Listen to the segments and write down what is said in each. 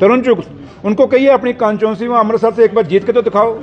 तरुण चुग, उनको कहिए अपनी कॉन्स्टिट्यूंसी में अमृतसर से एक बार जीत के तो दिखाओ।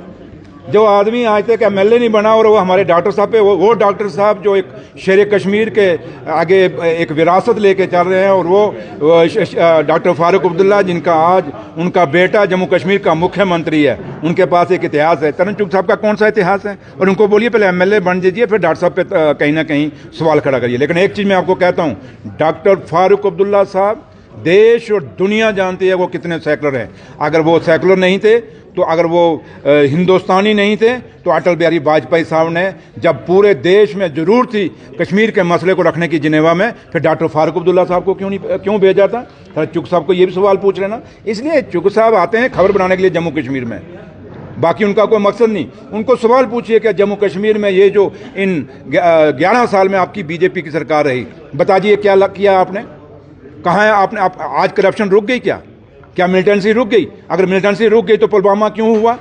जो आदमी आज तक एमएलए नहीं बना और वो हमारे डॉक्टर साहब पे, वो डॉक्टर साहब जो एक शेर कश्मीर के आगे एक विरासत लेके चल रहे हैं, और वो डॉक्टर फारूक अब्दुल्ला जिनका आज उनका बेटा जम्मू कश्मीर का मुख्यमंत्री है, उनके पास एक इतिहास है। तरुण चुग साहब का कौन सा इतिहास है? और उनको बोलिए पहले एमएलए बन दीजिए, फिर डॉक्टर साहब पे कहीं ना कहीं सवाल खड़ा करिए। लेकिन एक चीज़ मैं आपको कहता हूँ, डॉक्टर फारूक अब्दुल्ला साहब देश और दुनिया जानती है वो कितने सेकुलर हैं। अगर वो सेकुलर नहीं थे, तो अगर वो हिंदुस्तानी नहीं थे, तो अटल बिहारी वाजपेयी साहब ने जब पूरे देश में जरूरत थी कश्मीर के मसले को रखने की जिनेवा में, फिर डॉक्टर फारूक अब्दुल्ला साहब को क्यों भेजा था? सर चुग साहब को ये भी सवाल पूछ रहे ना। इसलिए चुग साहब आते हैं खबर बनाने के लिए जम्मू कश्मीर में, बाकी उनका कोई मकसद नहीं। उनको सवाल पूछिए कि जम्मू कश्मीर में ये जो इन 11 साल में आपकी बीजेपी की सरकार रही, बताइए क्या किया आपने? कहाँ है आपने? आज करप्शन रुक गई क्या मिलिटेंसी रुक गई? अगर मिलिटेंसी रुक गई तो पुलवामा क्यों हुआ?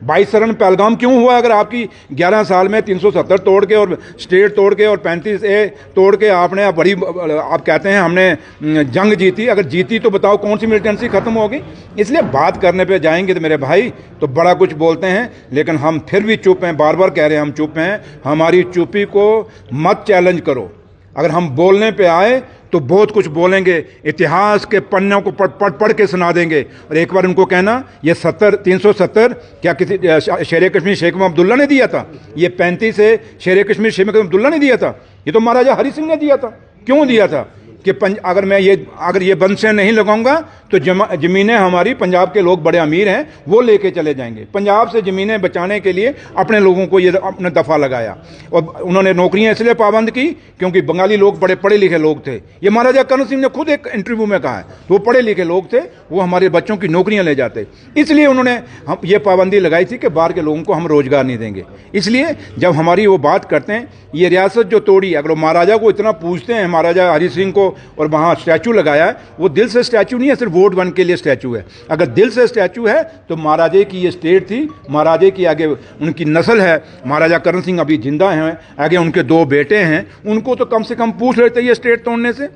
22 सरन पहलगाम क्यों हुआ? अगर आपकी 11 साल में 370 तोड़ के और स्टेट तोड़ के और 35A तोड़ के आपने बड़ी, आप कहते हैं हमने जंग जीती, अगर जीती तो बताओ कौन सी मिलिटेंसी खत्म होगी? इसलिए बात करने पे जाएंगे तो मेरे भाई तो बड़ा कुछ बोलते हैं, लेकिन हम फिर भी चुप हैं। बार बार कह रहे हैं हम चुप हैं। हमारी चुप्पी को मत चैलेंज करो। अगर हम बोलने पे आए तो बहुत कुछ बोलेंगे, इतिहास के पन्नों को पढ़ के सुना देंगे। और एक बार उनको कहना ये 370 क्या किसी शेर कश्मीर शेख अब्दुल्ला ने दिया था? ये 35 है शेर कश्मीर शेख अब्दुल्ला ने दिया था? ये तो महाराजा हरि सिंह ने दिया था। क्यों दिया था? कि अगर ये बंद से नहीं लगाऊंगा तो ज़मीनें हमारी, पंजाब के लोग बड़े अमीर हैं, वो लेके चले जाएंगे। पंजाब से ज़मीनें बचाने के लिए अपने लोगों को ये अपने दफ़ा लगाया, और उन्होंने नौकरियां इसलिए पाबंद की क्योंकि बंगाली लोग बड़े पढ़े लिखे लोग थे। ये महाराजा करण सिंह ने खुद एक इंटरव्यू में कहा है, वो पढ़े लिखे लोग थे, वो हमारे बच्चों की नौकरियां ले जाते, इसलिए उन्होंने हम ये पाबंदी लगाई थी कि बाहर के लोगों को हम रोजगार नहीं देंगे। इसलिए जब हमारी वो बात करते हैं, ये रियासत जो तोड़ी, अगर वो महाराजा को इतना पूछते हैं, महाराजा हरि सिंह को, और वहाँ स्टैचू लगाया है, वो दिल से स्टैचू नहीं है, सिर्फ वोट बैंक के लिए स्टैचू है। अगर दिल से स्टैचू है तो महाराजे की ये स्टेट थी, महाराजे की आगे उनकी नस्ल है। महाराजा करण सिंह अभी जिंदा हैं, आगे उनके 2 बेटे हैं, उनको तो कम से कम पूछ लेते ये स्टेट तोड़ने से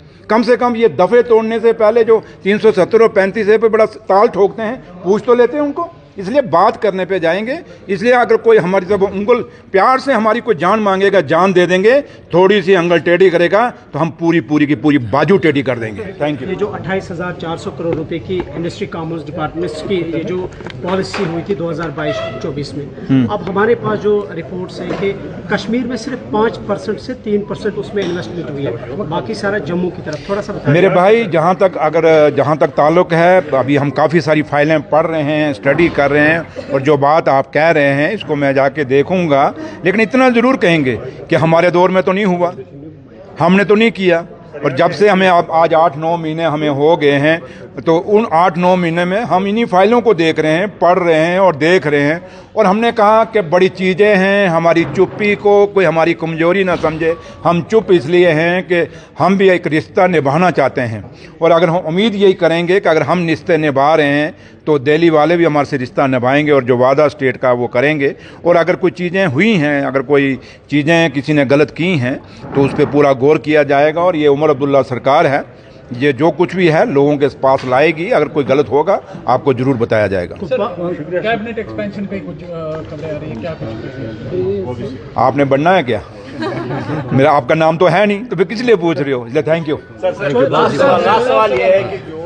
कम ये दफ़े तोड़ने से पहले जो 370 और 35 पे बड़ा ताल ठोकते हैं, पूछ तो लेते हैं उनको। इसलिए बात करने पे जाएंगे। इसलिए अगर कोई हमारी जब उंगल प्यार से हमारी कोई जान मांगेगा, जान दे देंगे। थोड़ी सी अंगल टेढ़ी करेगा तो हम पूरी की पूरी बाजू टेढ़ी कर देंगे। Thank you. ये जो 28,400 करोड़ रुपए की इंडस्ट्री कॉमर्स डिपार्टमेंट की ये जो पॉलिसी हुई थी 2022-24 में, अब हमारे पास जो रिपोर्ट्स हैं कि कश्मीर में सिर्फ 5% से 3% उसमें इन्वेस्टमेंट हुई है, बाकी सारा जम्मू की तरफ। थोड़ा सा बताइए। मेरे भाई जहाँ तक ताल्लुक है, अभी हम काफ़ी सारी फाइलें पढ़ रहे हैं, स्टडी कर रहे हैं, और जो बात आप कह रहे हैं इसको मैं जाके देखूंगा। लेकिन इतना ज़रूर कहेंगे कि हमारे दौर में तो नहीं हुआ, हमने तो नहीं किया। और जब से हमें आज 8-9 महीने हमें हो गए हैं, तो उन 8-9 महीने में हम इन्हीं फाइलों को देख रहे हैं, पढ़ रहे हैं और देख रहे हैं। और हमने कहा कि बड़ी चीज़ें हैं, हमारी चुप्पी को कोई हमारी कमजोरी ना समझे। हम चुप इसलिए हैं कि हम भी एक रिश्ता निभाना चाहते हैं, और अगर हम उम्मीद यही करेंगे कि अगर हम रिश्ते निभा रहे हैं तो दिल्ली वाले भी हमारे से रिश्ता निभाएंगे और जो वादा स्टेट का वो करेंगे। और अगर कोई चीज़ें हुई हैं, अगर कोई चीज़ें किसी ने गलत की हैं, तो उस पर पूरा गौर किया जाएगा। और ये उमर अब्दुल्ला सरकार है, ये जो कुछ भी है लोगों के पास लाएगी। अगर कोई गलत होगा आपको जरूर बताया जाएगा। कैबिनेट एक्सपेंशन पे कुछ खबरें आ रही है क्या? कुछ आपने बनना है क्या? मेरा आपका नाम तो है नहीं, तो फिर किस लिए पूछ रहे हो? इसलिए थैंक यू। लास्ट सवाल ये है कि जो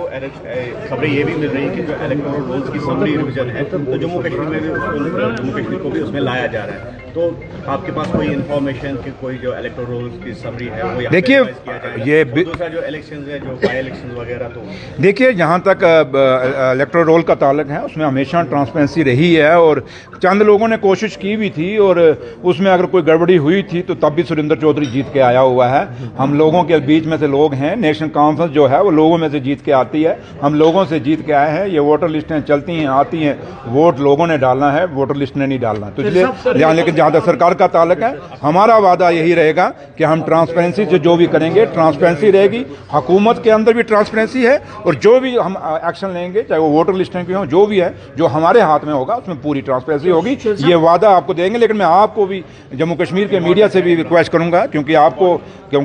खबरें ये भी मिल रही है कि जो इलेक्टोरल रूल्स की समरी रिवीजन है, तो जम्मू कश्मीर को भी उसमें लाया जा रहा है। तो आपके पास कोई इन्फॉर्मेशन कि कोई जो इलेक्टोरल रूल्स की समरी है वो देखिए, ये दूसरा जो इलेक्शंस है, जो बाई इलेक्शंस वगैरह, तो देखिए जहाँ तक इलेक्टोरल रोल का ताल्लुक है उसमें हमेशा ट्रांसपेरेंसी रही है। और चंद लोगों ने कोशिश की भी थी, और उसमें अगर कोई गड़बड़ी हुई थी तो तब भी सुरेंद्र चौधरी जीत के आया हुआ है। हम लोगों के बीच में से लोग हैं, नेशनल कॉन्फ्रेंस जो है वो लोगों में से जीत के आती है, हम लोगों से जीत के आए हैं। ये वोटर लिस्टें चलती हैं, आती हैं, वोट लोगों ने डालना है, वोटर लिस्ट ने नहीं डालना। तो इसलिए लेकिन जहाँ तक सरकार का ताल्लुक है, हमारा वादा यही रहेगा कि हम ट्रांसपेरेंसी से जो भी करेंगे, ट्रांसपेरेंसी रहेगी। हुकूमत के अंदर भी ट्रांसपेरेंसी है, और जो भी हम एक्शन लेंगे, चाहे वो वोटर लिस्टें की हो, जो भी है, जो हमारे हाथ में होगा उसमें पूरी ट्रांसपेरेंसी होगी। ये वादा आपको देंगे। लेकिन मैं आपको भी जम्मू कश्मीर के मीडिया से भी रिक्वेस्ट करूंगा, क्योंकि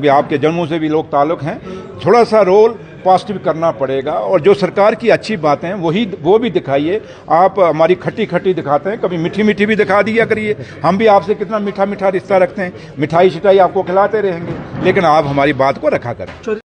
आपके जम्मू से भी लोग ताल्लुक हैं, थोड़ा सा रोल पॉजिटिव करना पड़ेगा और जो सरकार की अच्छी बातें हैं वो भी दिखाइए। आप हमारी खट्टी खट्टी दिखाते हैं, कभी मीठी मीठी भी दिखा दिया करिए। हम भी आपसे कितना मीठा मीठा रिश्ता रखते हैं, मिठाई शिठाई आपको खिलाते रहेंगे, लेकिन आप हमारी बात को रखा करें।